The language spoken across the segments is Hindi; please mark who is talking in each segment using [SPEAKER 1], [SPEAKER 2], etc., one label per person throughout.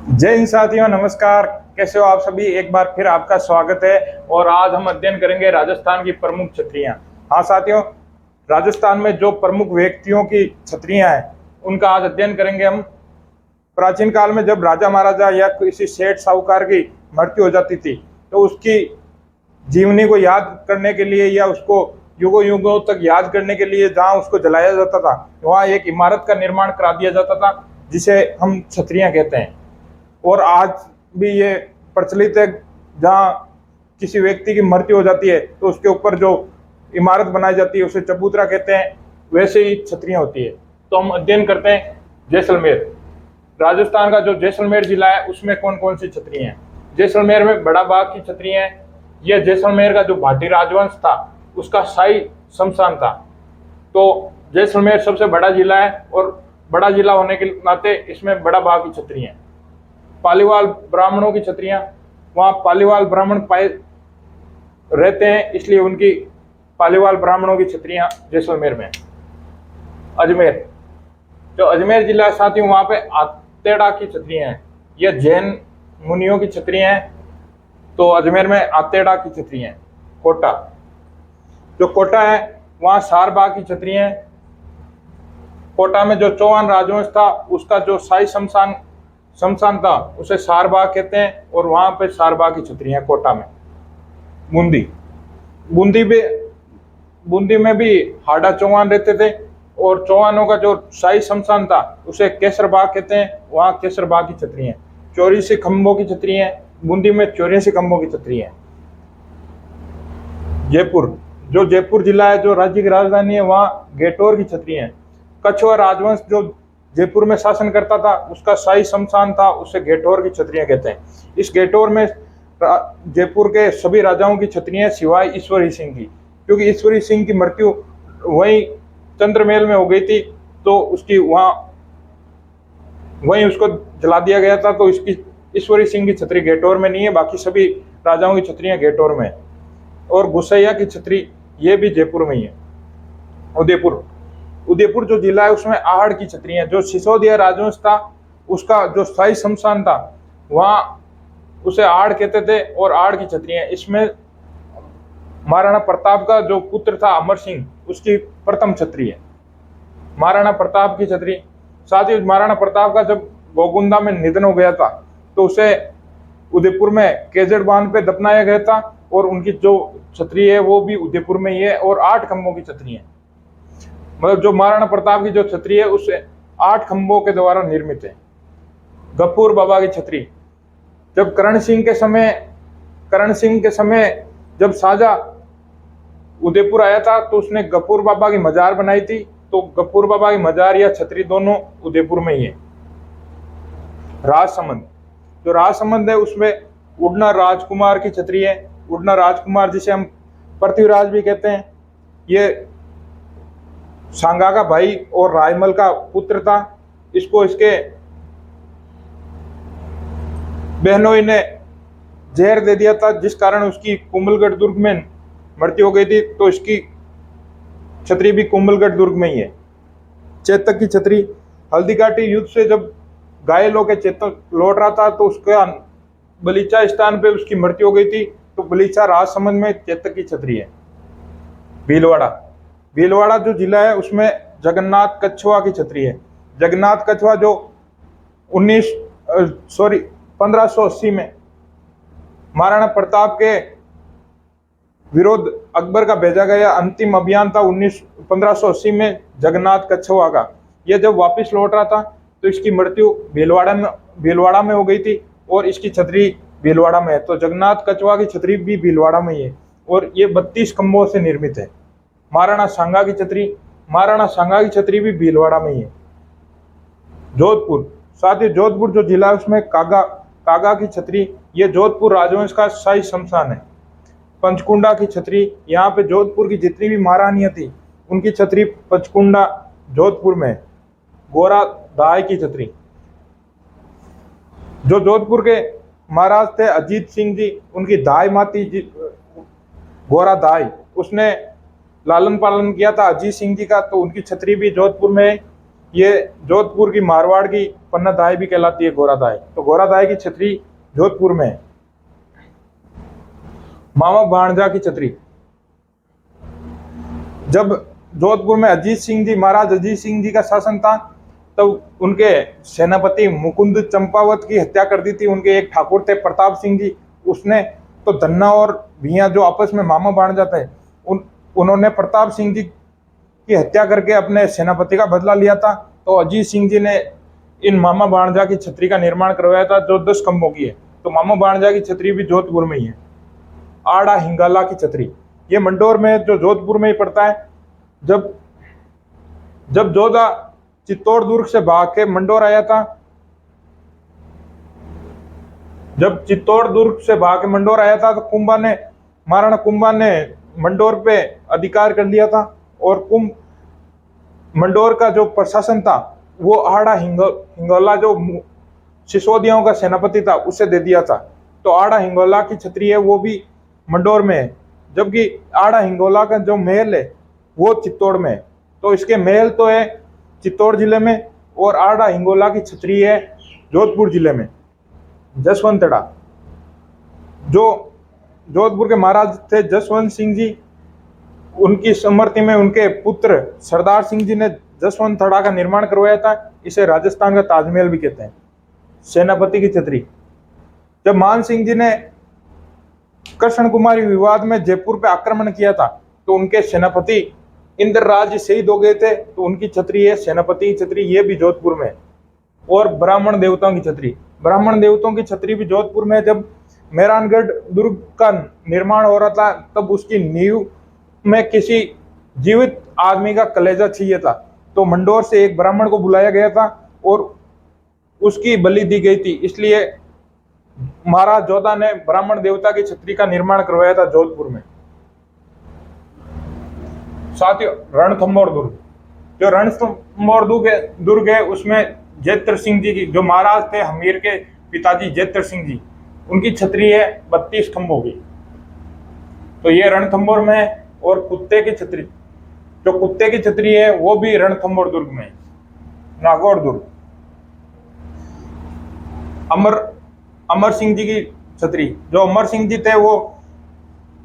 [SPEAKER 1] जय हिंद साथियों, नमस्कार। कैसे हो आप सभी? एक बार फिर आपका स्वागत है। और आज हम अध्ययन करेंगे राजस्थान की प्रमुख छतरियां। हाँ साथियों, राजस्थान में जो प्रमुख व्यक्तियों की छतरियां हैं उनका आज अध्ययन करेंगे हम। प्राचीन काल में जब राजा महाराजा या किसी सेठ साहूकार की मृत्यु हो जाती थी तो उसकी जीवनी को याद करने के लिए या उसको युगों युगों तक याद करने के लिए जहाँ उसको जलाया जाता था वहाँ एक इमारत का निर्माण करा दिया जाता था, जिसे हम छतरियां कहते हैं। और आज भी ये प्रचलित है, जहाँ किसी व्यक्ति की मृत्यु हो जाती है तो उसके ऊपर जो इमारत बनाई जाती है उसे चबूतरा कहते हैं। वैसे ही छतरियां होती है। तो हम अध्ययन करते हैं जैसलमेर। राजस्थान का जो जैसलमेर जिला है उसमें कौन कौन सी छतरियां हैं। जैसलमेर में बड़ा बाग की छतरियां हैं। यह जैसलमेर का जो भाटी राजवंश था उसका शाही शमशान था। तो जैसलमेर सबसे बड़ा जिला है और बड़ा जिला होने के नाते इसमें बड़ा बाग की छतरियां हैं। पालीवाल ब्राह्मणों की छतरियां, वहाँ पालीवाल ब्राह्मण पाए रहते हैं इसलिए उनकी पालीवाल ब्राह्मणों की छतरियां जैसलमेर में। अजमेर, जो अजमेर जिला है साथियों, वहाँ पे आतेड़ा की छतरियां हैं। यह जैन मुनियों की छतरियां हैं। तो अजमेर में आतेड़ा की छतरियां हैं। कोटा, जो कोटा है वहाँ सारबाग की छतरियां हैं। कोटा में जो चौहान राजवंश था उसका जो शाही शमशान था उसे सारबाग कहते हैं और वहां पे सारबाग की छतरियां कोटा में। बूंदी, बूंदी में भी हाड़ा चौहान रहते थे और चौहानों का जो शाही शमशान था उसे केसरबाग कहते हैं, वहां केसरबाग की छतरियां। 84 खंभों की छतरियां, बूंदी में 84 खंभों की छतरियां। जयपुर, जो जयपुर जिला है जो राज्य की राजधानी है वहाँ गेटोर की छतरियां। कछुआ राजवंश जो जयपुर में शासन करता था उसका शाही शमशान था, उसे गेटोर की छतरियां कहते हैं। इस गेटोर में जयपुर के सभी राजाओं की छतरियां सिवाय ईश्वरी सिंह की, क्योंकि ईश्वरी सिंह की मृत्यु वहीं चंद्रमहल में हो गई थी तो उसकी वहीं उसको जला दिया गया था। तो इसकी ईश्वरी सिंह की छतरी गेटोर में नहीं है, बाकी सभी राजाओं की छतरियां गेटोर में है। और गुसैया की छतरी ये भी जयपुर में ही है। उदयपुर जो जिला है उसमें आहड़ की छतरियां, जो सिसोदिया राजवंश था उसका जो शाही शमशान था वहाँ उसे आहड़ कहते थे और आहड़ की छतरियां। इसमें महाराणा प्रताप का जो पुत्र था अमर सिंह उसकी प्रथम छतरी है, महाराणा प्रताप की छतरी। साथ ही महाराणा प्रताप का जब गोगुंदा में निधन हो गया था तो उसे उदयपुर में केजड़ बांध पे दफनाया गया था और उनकी जो छतरी है वो भी उदयपुर में ही है और 8 खंभों की छतरी है। मतलब जो महाराणा प्रताप की जो छतरी है उसे 8 खंभों के द्वारा निर्मित है। गफूर बाबा की छतरी, जब करण सिंह के समय जब शाहजहां उदयपुर आया था तो उसने गफूर बाबा की मजार बनाई थी। तो गफूर बाबा की मजार या छतरी दोनों उदयपुर में ही है। राजसमंद, जो राजसमंद है उसमें उड़ना राजकुमार की छतरी है। उड़ना राजकुमार जिसे हम पृथ्वीराज भी कहते हैं, ये सांगा का भाई और रायमल का पुत्र था। इसको इसके बहनोई ने जहर दे दिया था जिस कारण उसकी कुंभलगढ़ दुर्ग में मृत्यु हो गई थी। तो इसकी छतरी भी कुंभलगढ़ दुर्ग में ही है। चेतक की छतरी, हल्दीघाटी युद्ध से जब घायल होकर चेतक लौट रहा था तो उसका बलीचा स्थान पे उसकी मृत्यु हो गई थी। तो बलीचा राजसमंद में चेतक की छतरी है। भीलवाड़ा जो जिला है उसमें जगन्नाथ कछुआ की छतरी है। जगन्नाथ कछुआ जो 1580 में महाराणा प्रताप के विरोध अकबर का भेजा गया अंतिम अभियान था 1580 में जगन्नाथ कछुआ का। यह जब वापस लौट रहा था तो इसकी मृत्यु भीलवाड़ा में हो गई थी और इसकी छतरी भीलवाड़ा में है। तो जगन्नाथ कछुआ की छतरी भी भीलवाड़ा में ही है और ये 32 खंभों से निर्मित है। महाराणा सांगा की छतरी भी भीलवाड़ा में ही है। जोधपुर, साथ ही जोधपुर जो जिला है उसमें कागा की छतरी, ये जोधपुर राजवंश का शाही शमशान है। पंचकुंडा की छतरी, यहाँ पे जोधपुर की जितनी भी महारानियां थी उनकी छतरी पंचकुंडा जोधपुर में। गोरा दाई की छतरी, जो जोधपुर के महाराज थे अजीत सिंह जी, उनकी दाई माती जी गोरा दाई, उसने लालन पालन किया था अजीत सिंह जी का, तो उनकी छतरी भी जोधपुर में है। ये जोधपुर की मारवाड़ की पन्ना दाई भी कहलाती है, घोरा दाई। तो घोरा दाई की छतरी जोधपुर में है। मामा भाणजा की छतरी, जब जोधपुर में अजीत सिंह जी, महाराज अजीत सिंह जी का शासन था, तब उनके सेनापति मुकुंद चंपावत की हत्या कर दी थी। उनके एक ठाकुर थे प्रताप सिंह जी, उसने तो धन्ना और भिया जो आपस में मामा भाणजा थे, उन्होंने प्रताप सिंह जी की हत्या करके अपने सेनापति का बदला लिया था। तो अजीत सिंह जी ने इन मामा भाणजा की छतरी का निर्माण करवाया था, जो 10 खंभों की है। तो मामा भाणजा की छतरी भी जोधपुर में ही है। आड़ा हिंगाला की छतरी, ये मंडोर में, जो जोधपुर में ही पड़ता है। जब जोधा चित्तौड़ दुर्ग से भाग के मंडोर आया था, जब चित्तौड़ दुर्ग से भाग के मंडोर आया था, तो महाराणा कुंभा ने मंडोर पे अधिकार कर लिया था, और मंडोर का जो प्रशासन था वो आड़ा हिंगोला, जो सिसोदियों का सेनापति था, उसे दे दिया था। तो आड़ा हिंगोला की छतरी है, वो भी मंडोर में है, जबकि आड़ा हिंगोला का जो महल है वो चित्तौड़ में है। तो इसके महल तो है चित्तौड़ जिले में, और आड़ा हिंगोला की छतरी है जोधपुर जिले में। जसवंतड़ा, जो जोधपुर के महाराज थे जसवंत सिंह जी, उनकी स्मृति में उनके पुत्र सरदार सिंह जी ने जसवंतड़ा का निर्माण करवाया था। इसे राजस्थान का ताजमहल भी कहते हैं। सेनापति की छतरी, जब मान सिंह जी ने कृष्ण कुमारी विवाद में जयपुर पे आक्रमण किया था, तो उनके सेनापति इंद्रराज शहीद हो गए थे। तो उनकी छतरी है सेनापति की छतरी, ये भी जोधपुर में। और ब्राह्मण देवताओं की छतरी, ब्राह्मण देवताओं की छतरी भी जोधपुर में। जब मेहरानगढ़ दुर्ग का निर्माण हो रहा था, तब उसकी नींव में किसी जीवित आदमी का कलेजा चाहिए था। तो मंडोर से एक ब्राह्मण को बुलाया गया था और उसकी बलि दी गई थी। इसलिए महाराज जोधा ने ब्राह्मण देवता की छतरी का निर्माण करवाया था जोधपुर में। साथियों, रणथंभौर दुर्ग, जो रणथंभौर दुर्ग है, उसमें जैत्र सिंह जी की, जो महाराज थे हमीर के पिताजी जैत्र सिंह जी, उनकी छतरी है 32 खंभों की। तो ये रणथंभौर में है। और कुत्ते की छतरी, जो कुत्ते की छतरी है, वो भी रणथंभौर दुर्ग में है, नागौर दुर्ग। अमर सिंह जी की छतरी, जो अमर सिंह जी थे वो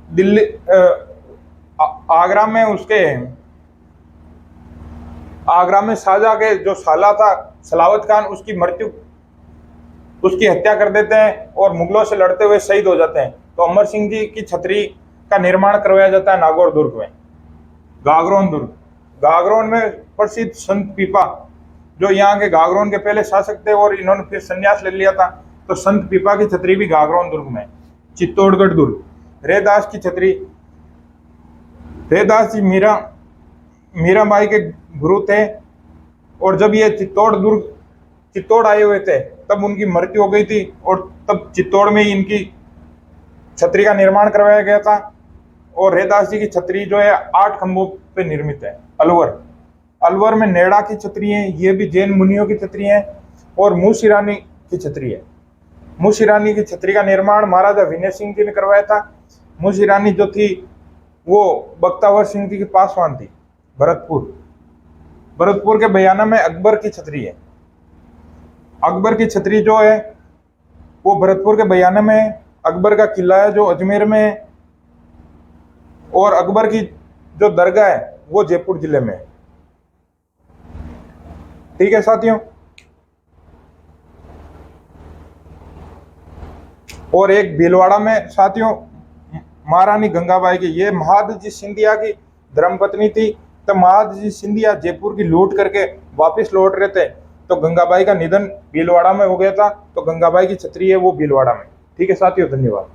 [SPEAKER 1] दिल्ली आगरा में शाहजहां के जो साला था सलावत खान, उसकी हत्या कर देते हैं और मुगलों से लड़ते हुए शहीद हो जाते हैं। तो अमर सिंह जी की छतरी का निर्माण करवाया जाता है नागौर दुर्ग में। गागरोन दुर्ग, गागरोन में प्रसिद्ध संत पीपा, जो यहाँ के गागरोन के पहले शासक थे और इन्होंने फिर संन्यास ले लिया था। तो संत पीपा की छतरी भी गागरोन दुर्ग में। चित्तौड़गढ़ दुर्ग, रेदास की छतरी, रेदास जी मीराबाई के गुरु थे, और जब ये चित्तौड़ आए हुए थे, तब उनकी मृत्यु हो गई थी, और तब चित्तौड़ में ही इनकी छतरी का निर्माण करवाया गया था। और रेदास जी की छतरी जो है 8 खंभों पे निर्मित है। अलवर में नेड़ा की छतरी है, ये भी जैन मुनियों की छतरी है। और मूशीरानी की छतरी है। मूशीरानी की छतरी का निर्माण महाराजा विनय सिंह जी ने करवाया था। मूशीरानी जो थी वो बख्तावर सिंह जी की पासवान थी। भरतपुर के बयाना में अकबर की छतरी है। अकबर की छतरी जो है वो भरतपुर के बयाना में है। अकबर का किला है जो अजमेर में है, और अकबर की जो दरगाह है वो जयपुर जिले में है। ठीक है साथियों, और एक भीलवाड़ा में साथियों महारानी गंगाबाई की, ये महादजी सिंधिया की धर्मपत्नी थी। तो महादजी सिंधिया जयपुर की लूट करके वापस लौट रहे थे, तो गंगाबाई का निधन भीलवाड़ा में हो गया था। तो गंगाबाई की छतरी है वो भीलवाड़ा में। ठीक है साथियों, धन्यवाद।